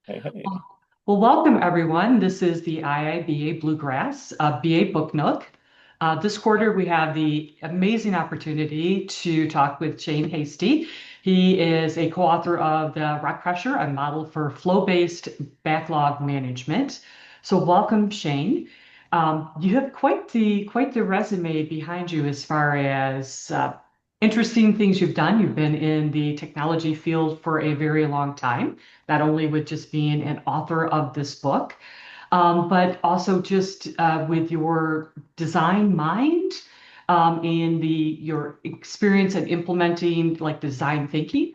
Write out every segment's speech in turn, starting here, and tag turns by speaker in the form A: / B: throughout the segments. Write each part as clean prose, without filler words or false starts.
A: Hey, hey.
B: Well, welcome everyone. This is the IIBA Bluegrass BA Book Nook. This quarter, we have the amazing opportunity to talk with Shane Hastie. He is a co-author of the Rock Crusher, a model for flow-based backlog management. So, welcome, Shane. You have quite the resume behind you as far as interesting things you've done. You've been in the technology field for a very long time, not only with just being an author of this book, but also just with your design mind and your experience at implementing like design thinking.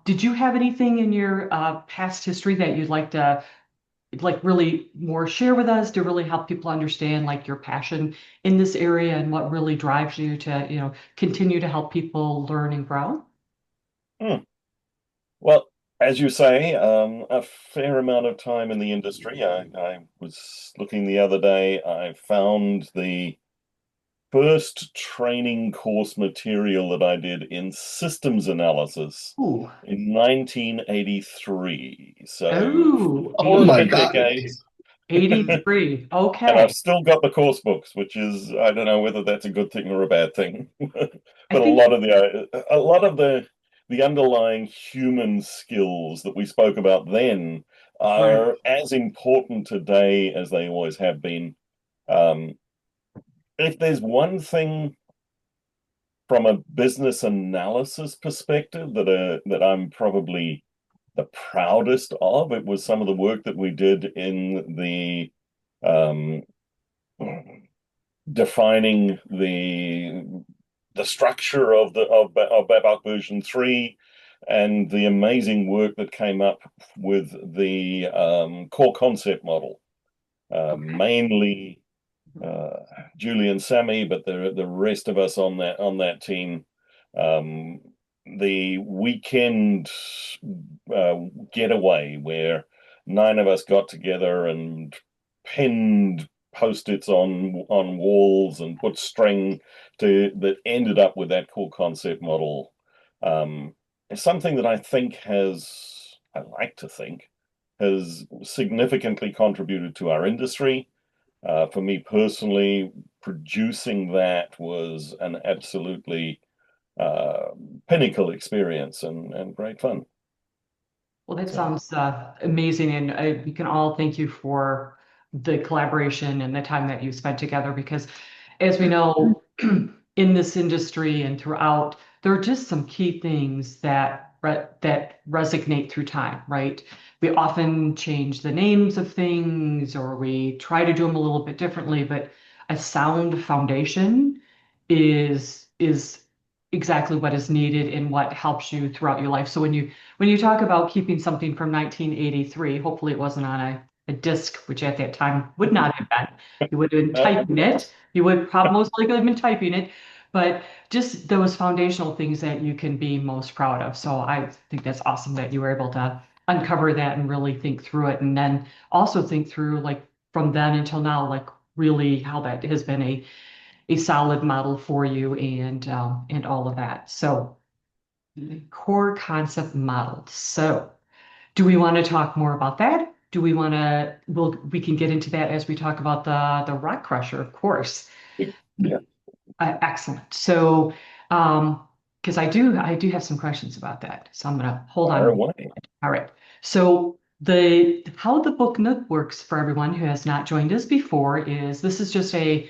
B: Did you have anything in your past history that you'd like to like really more share with us to really help people understand like your passion in this area and what really drives you to, continue to help people learn and grow?
A: Hmm. Well, as you say, a fair amount of time in the industry. I was looking the other day. I found the first training course material that I did in systems analysis
B: Ooh.
A: in 1983. So
B: Oh,
C: Oh
A: more than
C: my
A: a
C: God.
A: decade. And
B: 83.
A: I've
B: Okay.
A: still got the course books, which is, I don't know whether that's a good thing or a bad thing.
B: I
A: But
B: think,
A: a lot of the underlying human skills that we spoke about then
B: right,
A: are as important today as they always have been. Um, if there's one thing from a business analysis perspective that I'm probably the proudest of, it was some of the work that we did in the um, defining the structure of Babak version 3 and the amazing work that came up with the core concept model.
B: okay,
A: Mainly uh, Julian Sammy, but the rest of us on that team. Um, the weekend uh, getaway where nine of us got together and pinned post-its on walls and put string to that ended up with that core concept model. It's something that I like to think, has significantly contributed to our industry. For me personally, producing that was an absolutely uh, pinnacle experience and great fun.
B: well, that
A: So,
B: sounds amazing, and we can all thank you for the collaboration and the time that you spent together. Because, as we know, in this industry and throughout, there are just some key things that resonate through time, right? We often change the names of things, or we try to do them a little bit differently, but a sound foundation is exactly what is needed and what helps you throughout your life. So when you talk about keeping something from 1983, hopefully it wasn't on a disc, which at that time would not have been. You would have been
A: uh,
B: typing it. You would probably most likely have been typing it, but just those foundational things that you can be most proud of. So I think that's awesome that you were able to uncover that and really think through it, and then also think through like from then until now, like really how that has been a solid model for you and all of that. So the core concept model. So, do we want to talk more about that? Do we want to? We can get into that as we talk about the rock crusher, of course.
A: yeah,
B: Excellent. So, because I do have some questions about that. So I'm gonna hold
A: fire
B: on.
A: away.
B: All right. So the how the book Nook works for everyone who has not joined us before is this is just a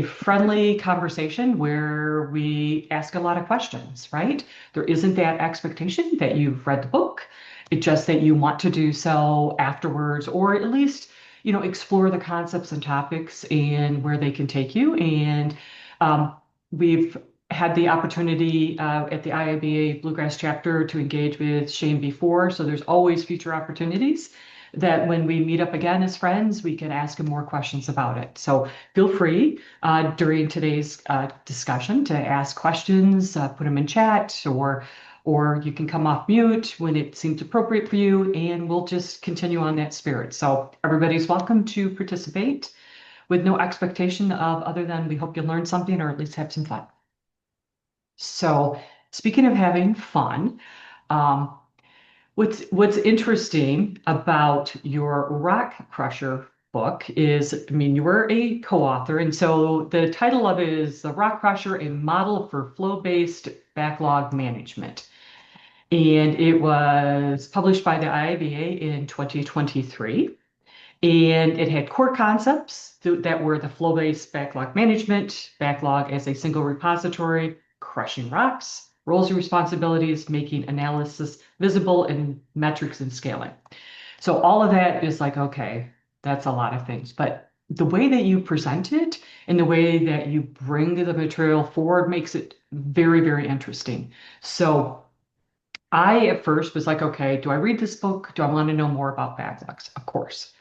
B: friendly conversation where we ask a lot of questions, right? There isn't that expectation that you've read the book. It's just that you want to do so afterwards, or at least, explore the concepts and topics and where they can take you. And we've had the opportunity at the IIBA Bluegrass chapter to engage with Shane before, so there's always future opportunities that when we meet up again as friends, we can ask him more questions about it. So feel free during today's discussion to ask questions, put them in chat, or you can come off mute when it seems appropriate for you, and we'll just continue on that spirit. So everybody's welcome to participate with no expectation of other than we hope you learn something or at least have some fun. So, speaking of having fun, um, What's interesting about your Rock Crusher book is, I mean, you were a co-author, and so the title of it is The Rock Crusher, a model for flow-based backlog management. And it was published by the IIBA in 2023. And it had core concepts that were the flow-based backlog management, backlog as a single repository, crushing rocks, roles and responsibilities, making analysis visible, and metrics and scaling. So all of that is like, okay, that's a lot of things. But the way that you present it and the way that you bring the material forward makes it very, very interesting. So I at first was like, okay, do I read this book? Do I want to know more about backlogs? Of course.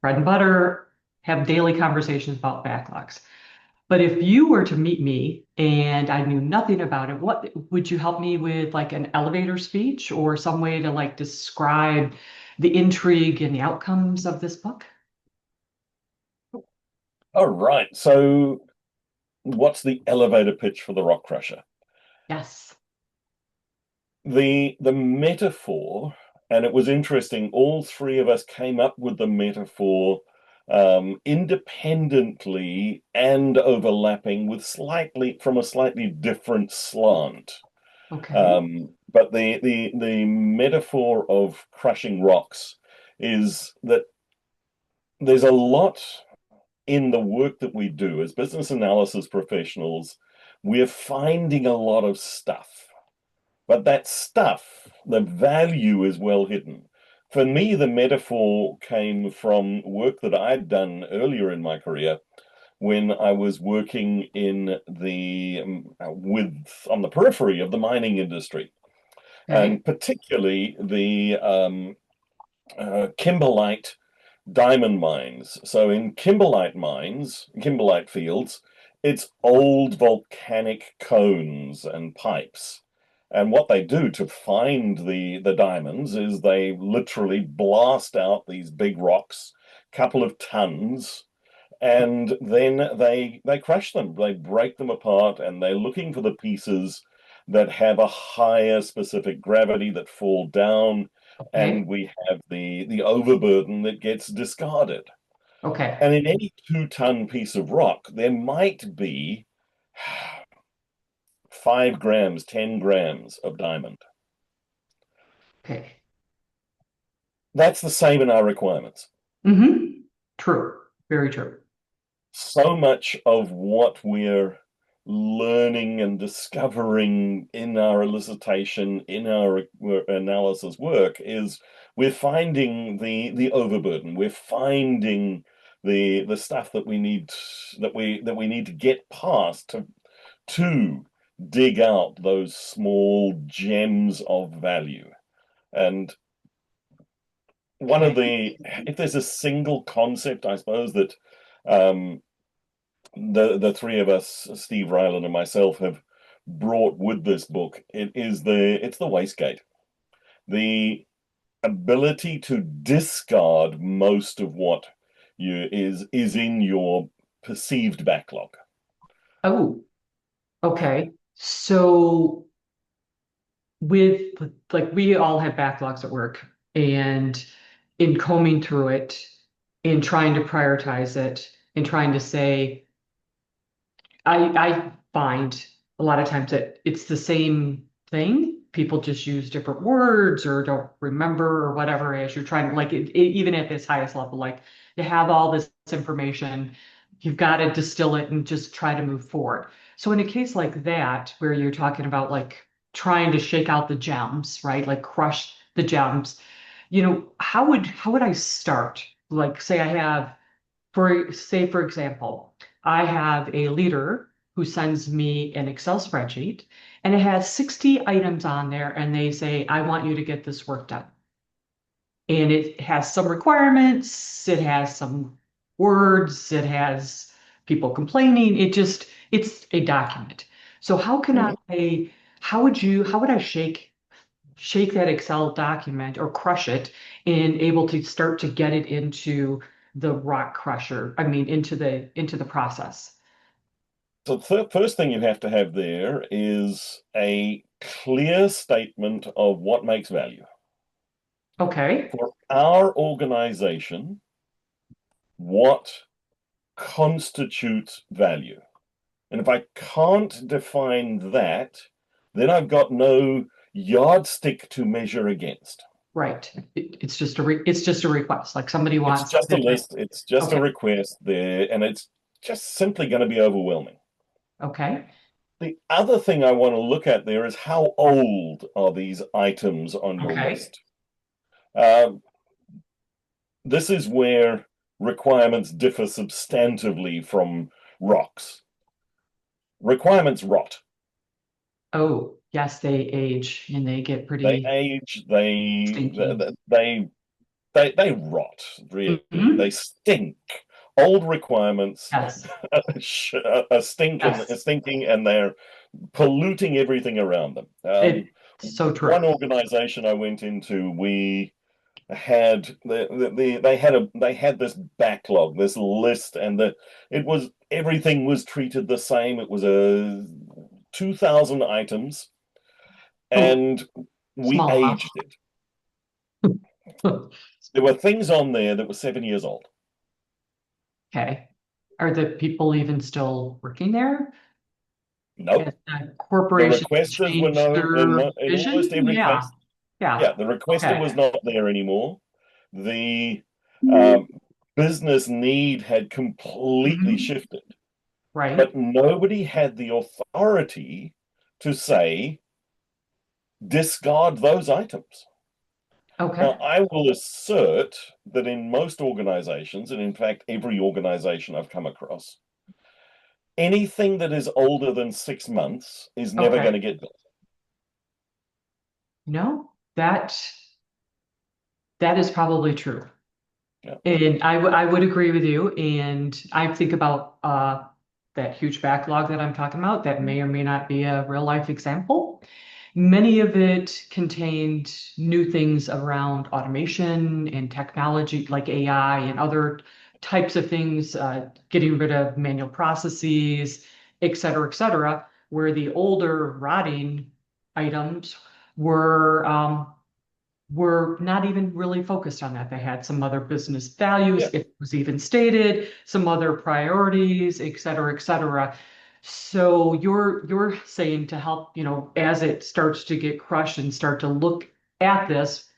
B: Bread and butter, have daily conversations about backlogs. But if you were to meet me and I knew nothing about it, what would you help me with like an elevator speech or some way to like describe the intrigue and the outcomes of this book?
A: All right. So what's the elevator pitch for the Rock Crusher?
B: Yes.
A: The metaphor, and it was interesting, all three of us came up with the metaphor independently and overlapping with slightly from a slightly different slant.
B: Okay.
A: But the metaphor of crushing rocks is that there's a lot in the work that we do as business analysis professionals. We're finding a lot of stuff, but that stuff, the value is well hidden. For me, the metaphor came from work that I'd done earlier in my career when I was working in the with on the periphery of the mining industry,
B: Okay.
A: and particularly the kimberlite diamond mines. So in kimberlite mines, kimberlite fields, it's old volcanic cones and pipes. And what they do to find the diamonds is they literally blast out these big rocks, couple of tons, and then they crush them. They break them apart, and they're looking for the pieces that have a higher specific gravity that fall down,
B: Okay.
A: and we have the overburden that gets discarded.
B: Okay.
A: And in any 2-ton piece of rock, there might be 5 grams, 10 grams of diamond.
B: Okay.
A: That's the same in our requirements.
B: Mm-hmm. True. Very true.
A: So much of what we're learning and discovering in our elicitation, in our analysis work, is we're finding the overburden. We're finding the stuff that we need that we need to get past to dig out those small gems of value. And one of
B: Okay.
A: if there's a single concept, I suppose that um, the three of us, Steve Ryland and myself, have brought with this book, it's the wastegate, the ability to discard most of what is in your perceived backlog.
B: Oh, okay. So with like we all have backlogs at work and in combing through it, in trying to prioritize it, in trying to say, I find a lot of times that it's the same thing. People just use different words or don't remember or whatever as you're trying to like even at this highest level, like you have all this information, you've got to distill it and just try to move forward. So in a case like that, where you're talking about like trying to shake out the gems, right? Like crush the gems, how would I start? Like say I have for example, I have a leader who sends me an Excel spreadsheet and it has 60 items on there and they say, I want you to get this work done. And it has some requirements, it has some words, it has people complaining. It's a document. So
A: Mhm.
B: how would I shake that Excel document or crush it and able to start to get it into the rock crusher, I mean, into the process.
A: So the first thing you have to have there is a clear statement of what makes value.
B: Okay.
A: For our organization, what constitutes value? And if I can't define that, then I've got no yardstick to measure against.
B: Right. It's just a request. Like somebody
A: It's
B: wants
A: just a
B: something.
A: list, it's just a
B: Okay.
A: request there, and it's just simply going to be overwhelming.
B: Okay.
A: The other thing I want to look at there is how old are these items on your
B: Okay.
A: list? Um, this is where requirements differ substantively from rocks. Requirements rot.
B: Oh, yes, they age and they get
A: They
B: pretty
A: age,
B: stinky.
A: they rot, really. They
B: Hmm.
A: stink. Old requirements
B: Yes.
A: are
B: Yes.
A: stinking, and they're polluting everything around them.
B: It's so true.
A: One organization I went into, we had they had this backlog, this list, and everything was treated the same. It was a 2,000 items,
B: Oh,
A: and we
B: small amount.
A: aged it. There were things on there that were 7 years old.
B: Okay. Are the people even still working there? Has
A: Nope.
B: the
A: The
B: corporation
A: requesters were
B: changed
A: no
B: their
A: in
B: vision?
A: almost every
B: Yeah.
A: case. Yeah,
B: Yeah.
A: the requester
B: Okay.
A: was not there anymore. The um, business need had completely
B: Hmm.
A: shifted,
B: Right.
A: but nobody had the authority to say discard those items. Now,
B: Okay.
A: I will assert that in most organizations, and in fact, every organization I've come across, anything that is older than 6 months is never going
B: Okay.
A: to get built.
B: No, that is probably true.
A: Yeah.
B: And I would agree with you. And I think about that huge backlog that I'm talking about that may or may not be a real life example. Many of it contained new things around automation and technology like AI and other types of things, getting rid of manual processes, et cetera, where the older rotting items were were not even really focused on that. They had some other business values,
A: Yeah.
B: if it was even stated, some other priorities, et cetera, et cetera. So you're saying to help, as it starts to get crushed and start to look at this,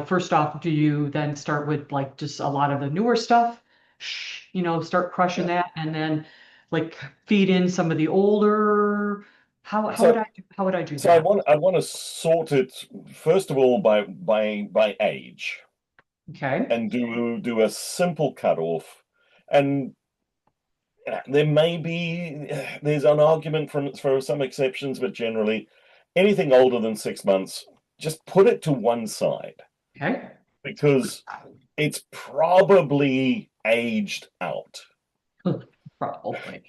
B: first off, do you then start with like just a lot of the newer stuff, start crushing
A: Yeah.
B: that, and then like feed in some of the older.
A: So
B: How would I do
A: so
B: that?
A: I want to sort it first of all by age
B: Okay.
A: and do a simple cutoff. And there may be there's an argument for some exceptions, but generally anything older than 6 months, just put it to one side
B: Okay.
A: because it's probably aged out.
B: Probably.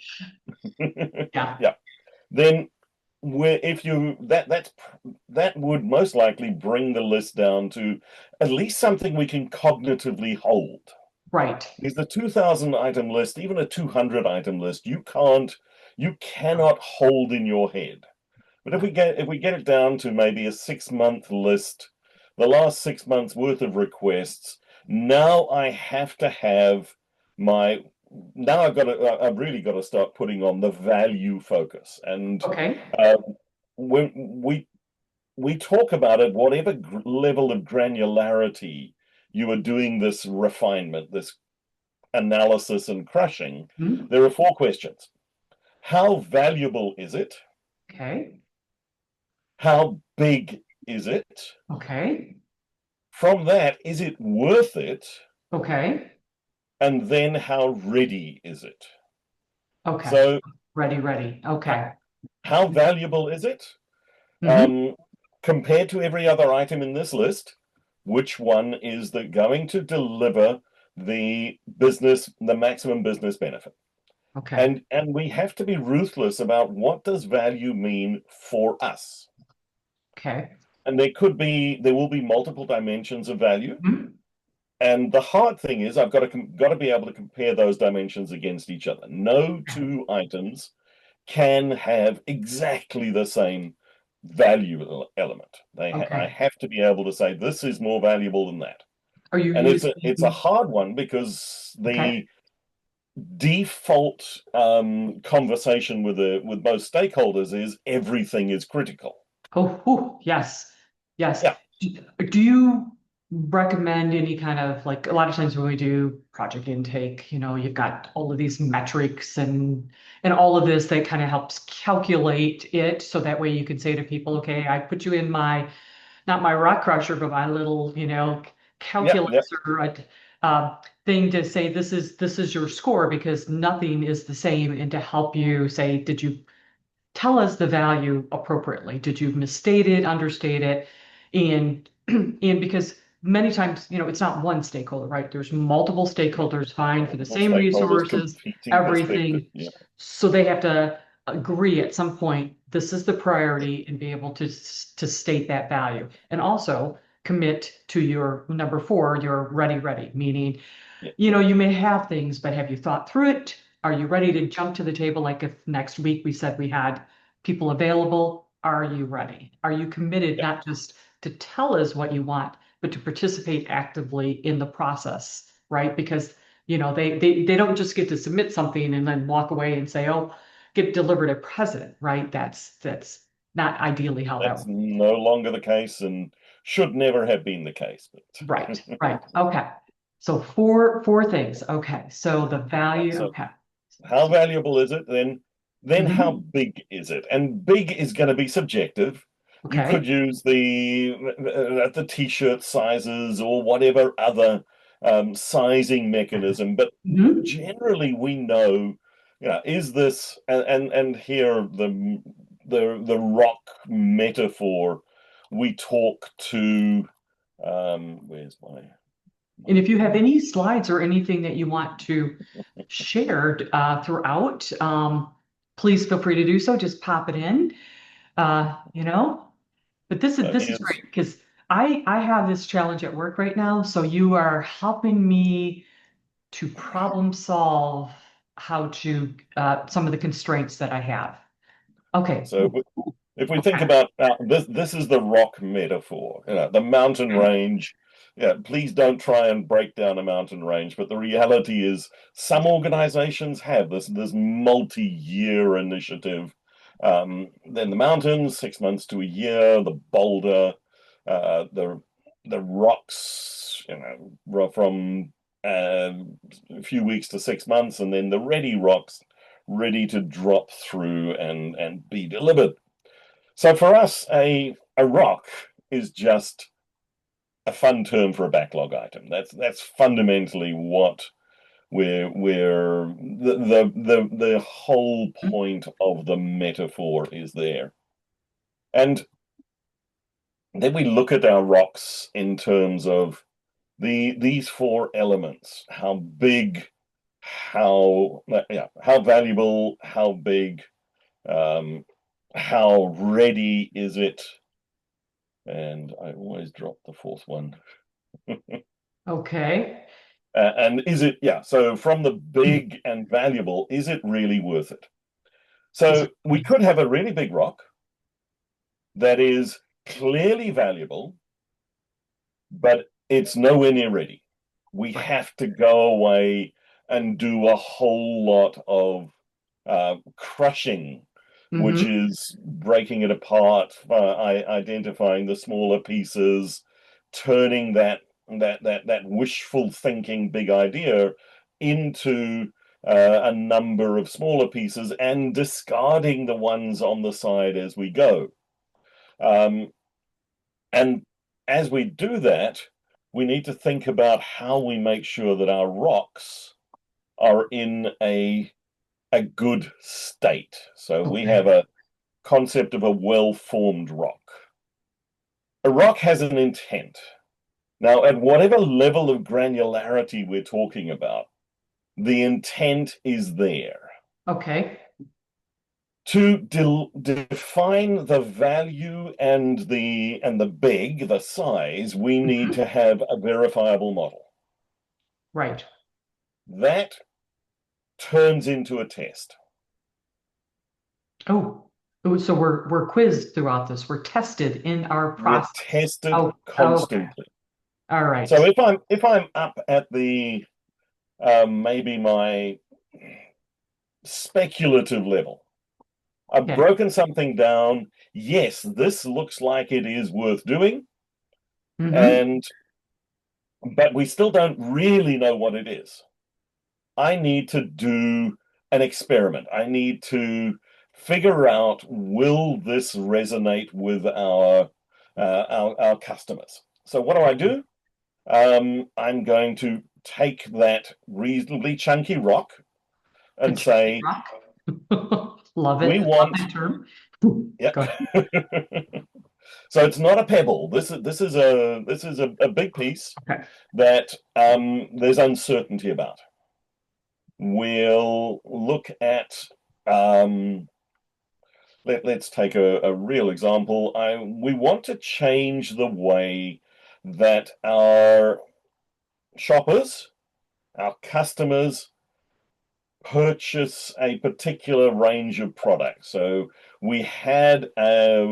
B: Yeah.
A: Yeah. Then where if you that would most likely bring the list down to at least something we can cognitively hold.
B: Right.
A: Because the 2,000 item list, even a 200 item list, you cannot hold in your head. But if we get it down to maybe a 6 month list, the last 6 months worth of requests, now I have to have my now I've really got to start putting on the value focus. And
B: Okay.
A: uh, when we talk about it, whatever level of granularity you are doing this refinement, this analysis and crushing,
B: Hmm.
A: there are four questions. How valuable is it?
B: Okay.
A: How big is it?
B: Okay.
A: From that, is it worth it?
B: Okay.
A: And then how ready is it?
B: Okay.
A: So,
B: Ready, ready. Okay.
A: how valuable is it?
B: Hmm.
A: Um, Compared to every other item in this list, which one is going to deliver the maximum business benefit?
B: Okay.
A: And we have to be ruthless about what does value mean for us.
B: Okay.
A: And there will be multiple dimensions of value.
B: Hmm.
A: And the hard thing is I've got to be able to compare those dimensions against each other. No
B: Okay.
A: two items can have exactly the same value element. I
B: Okay.
A: have to be able to say this is more valuable than that.
B: Are you
A: And it's a
B: using,
A: hard one because
B: okay.
A: the default conversation with most stakeholders is everything is critical.
B: Oh, whew, yes. Yes.
A: Yeah,
B: Do you recommend any kind of like a lot of times when we do project intake, you've got all of these metrics and all of this that kind of helps calculate it so that way you can say to people, okay, I put you in my not my rock crusher, but my little,
A: yeah,
B: calculus
A: yeah.
B: or a thing to say this is your score because nothing is the same and to help you say, did you tell us the value appropriately? Did you misstate it, understate it? And and because many times, it's not one stakeholder, right? There's multiple stakeholders vying for the
A: Multiple
B: same
A: stakeholders,
B: resources,
A: competing perspective.
B: everything.
A: Yeah,
B: So they have to agree at some point, this is the priority and be able to state that value. And also commit to your number four, your ready, meaning
A: yeah.
B: you may have things, but have you thought through it? Are you ready to jump to the table? Like if next week we said we had people available, are you ready? Are you committed
A: Yeah.
B: not just to tell us what you want, but to participate actively in the process, right? Because they don't just get to submit something and then walk away and say, oh, get delivered at president, right? That's not ideally how that
A: That's
B: works.
A: no longer the case and should never have been the case.
B: Right,
A: But
B: right. Okay. So four things. Okay. So the
A: yeah,
B: value,
A: so
B: okay.
A: how valuable is it? Then how
B: Mhm.
A: big is it? And big is going to be subjective. You could
B: Okay.
A: use the t-shirt sizes or whatever other sizing mechanism, but
B: Mhm.
A: generally we know, is this and here the rock metaphor, we talk to where's my
B: And if you have
A: pen?
B: any slides or anything that you want to share throughout, please feel free to do so. Just pop it in, uh, you know. But this is
A: So
B: this is
A: here's
B: great because I have this challenge at work right now. So you are helping me to problem solve how to some of the constraints that I have. Okay.
A: so if we think
B: Okay.
A: about this is the rock metaphor, the mountain
B: Okay.
A: range. Yeah, please don't try and break down a mountain range, but the reality is some organizations have this multi-year initiative. Then the mountains, 6 months to a year, the boulder, the rocks, from uh, a few weeks to 6 months, and then the ready rocks ready to drop through and be delivered. So for us, a rock is just a fun term for a backlog item. That's fundamentally what we're the whole point of the metaphor is there. And then we look at our rocks in terms of these four elements: how big, how valuable, how big, um, how ready is it? And I always drop the fourth one.
B: Okay.
A: And is it, yeah, so from the big and valuable, is it really worth it?
B: Is
A: So
B: it?
A: we could have a really big rock that is clearly valuable, but it's nowhere near ready. We
B: Right.
A: have to go away and do a whole lot of crushing, which
B: Mm-hmm.
A: is breaking it apart, identifying the smaller pieces, turning that wishful thinking big idea into a number of smaller pieces and discarding the ones on the side as we go. Um, and as we do that, we need to think about how we make sure that our rocks are in a good state. So we have
B: Okay.
A: a concept of a well-formed rock. A rock has an intent. Now, at whatever level of granularity we're talking about, the intent is there.
B: Okay.
A: To define the value and the size, we need
B: Mhm.
A: to have a verifiable model.
B: Right.
A: That turns into a test.
B: Oh. Oh, so we're quizzed throughout this. We're tested in our
A: We're
B: process.
A: tested
B: Oh, okay.
A: constantly.
B: All
A: So
B: right.
A: if I'm up at the maybe my speculative level, I've
B: Okay.
A: broken something down. Yes, this looks like it is worth doing,
B: Mm-hmm.
A: and but we still don't really know what it is. I need to do an experiment. I need to figure out, will this resonate with our customers? So what do? I'm going to take that reasonably chunky rock
B: A
A: and
B: chunky
A: say,
B: rock. Love
A: we
B: it. Love
A: want,
B: that term.
A: yeah.
B: Go ahead.
A: So it's not a pebble. This is a big piece
B: Okay.
A: that there's uncertainty about. We'll look at let's take a real example. We want to change the way that our shoppers, our customers purchase a particular range of products. So we had a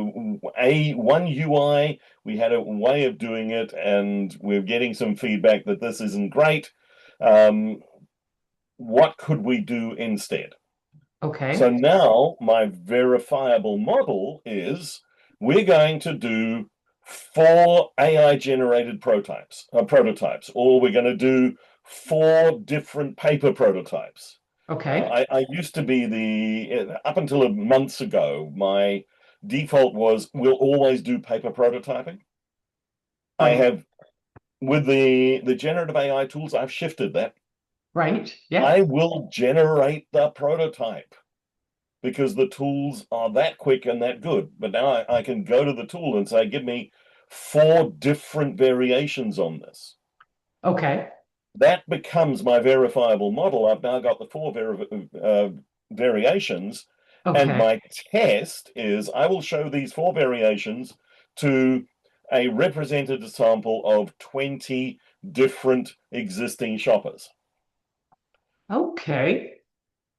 A: one UI, we had a way of doing it, and we're getting some feedback that this isn't great. Um, what could we do instead? So
B: Okay.
A: now my verifiable model is we're going to do four AI generated prototypes, or we're going to do four different paper prototypes.
B: Okay.
A: I used to be up until months ago, my default was we'll always do paper prototyping. I
B: Right.
A: have, with the generative AI tools, I've shifted that.
B: Right. Yeah.
A: I will generate the prototype because the tools are that quick and that good. But now I can go to the tool and say, give me four different variations on this.
B: Okay.
A: That becomes my verifiable model. I've now got the four variations, and
B: Okay.
A: my test is I will show these four variations to a representative sample of 20 different existing shoppers.
B: Okay.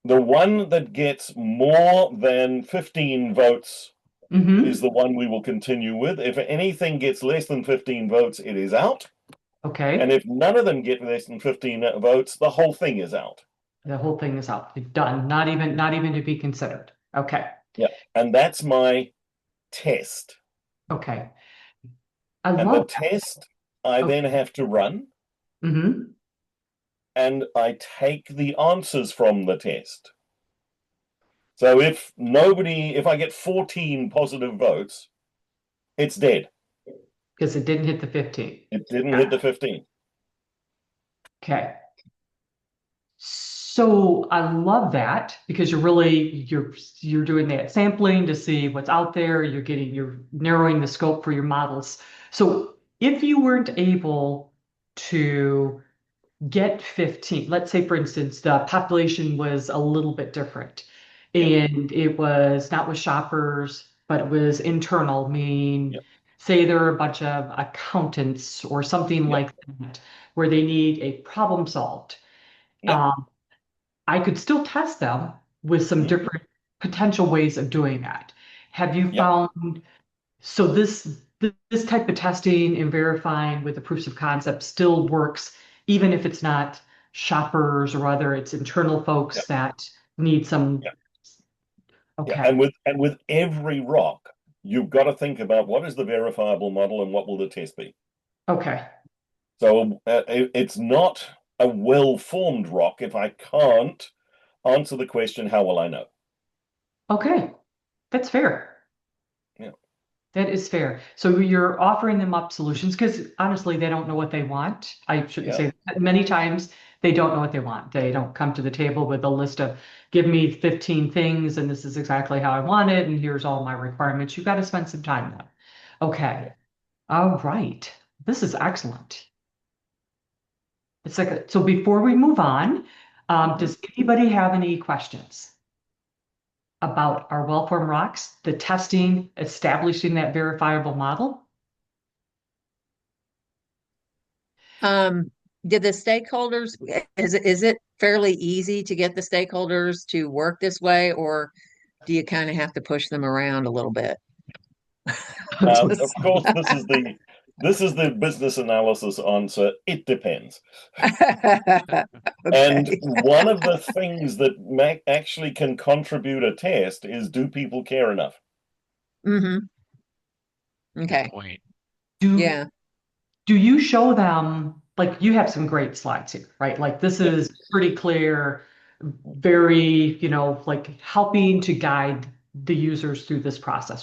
A: The one that gets more than 15 votes is
B: Mm-hmm.
A: the one we will continue with. If anything gets less than 15 votes, it is out. And
B: Okay.
A: if none of them get less than 15 votes, the whole thing is out.
B: The whole thing is out. Done. Not even to be considered. Okay.
A: Yeah. And that's my test.
B: Okay. I
A: And the
B: love that.
A: test I then
B: Okay.
A: have to run,
B: Mm-hmm.
A: and I take the answers from the test. So if I get 14 positive votes, it's dead.
B: Because it didn't hit the 15.
A: It didn't hit
B: Yeah.
A: the 15.
B: Okay. So I love that because you're doing that sampling to see what's out there. You're narrowing the scope for your models. So if you weren't able to get 15, let's say for instance, the population was a little bit different
A: Yep,
B: and it was not with shoppers, but it was internal, meaning
A: yep,
B: say there are a bunch of accountants or something
A: yep,
B: like that where they need a problem solved.
A: yep.
B: Um, I could still test them with some
A: Mhm.
B: different potential ways of doing that. Have you
A: Yep,
B: found so this type of testing and verifying with the proofs of concept still works, even if it's not shoppers or whether it's internal folks
A: yep,
B: that need some.
A: yep, yeah.
B: Okay,
A: And with every rock, you've got to think about what is the verifiable model and what will the test be.
B: okay,
A: So it's not a well-formed rock if I can't answer the question, how will I know?
B: okay. That's fair.
A: Yeah,
B: That is fair. So you're offering them up solutions because honestly, they don't know what they want. I shouldn't
A: yeah,
B: say that. Many times they don't know what they want. They don't come to the table with a list of, give me 15 things and this is exactly how I want it and here's all my requirements. You've got to spend some time now. Okay.
A: yeah.
B: All right. This is excellent. It's like so before we move on,
A: Mhm.
B: does anybody have any questions about our well-formed rocks, the testing, establishing that verifiable model?
C: Um, did the stakeholders, is it fairly easy to get the stakeholders to work this way, or do you kind of have to push them around a little bit?
A: Of course, this is the business analysis answer. It depends. And
C: Okay.
A: one of the things that actually can contribute a test is, do people care enough?
C: Mm-hmm.
D: Good
C: Okay.
D: point.
B: Do
C: Yeah.
B: do you show them, like you have some great slides here, right? Like this
A: Yep.
B: is pretty clear, very, like helping to guide the users through this process,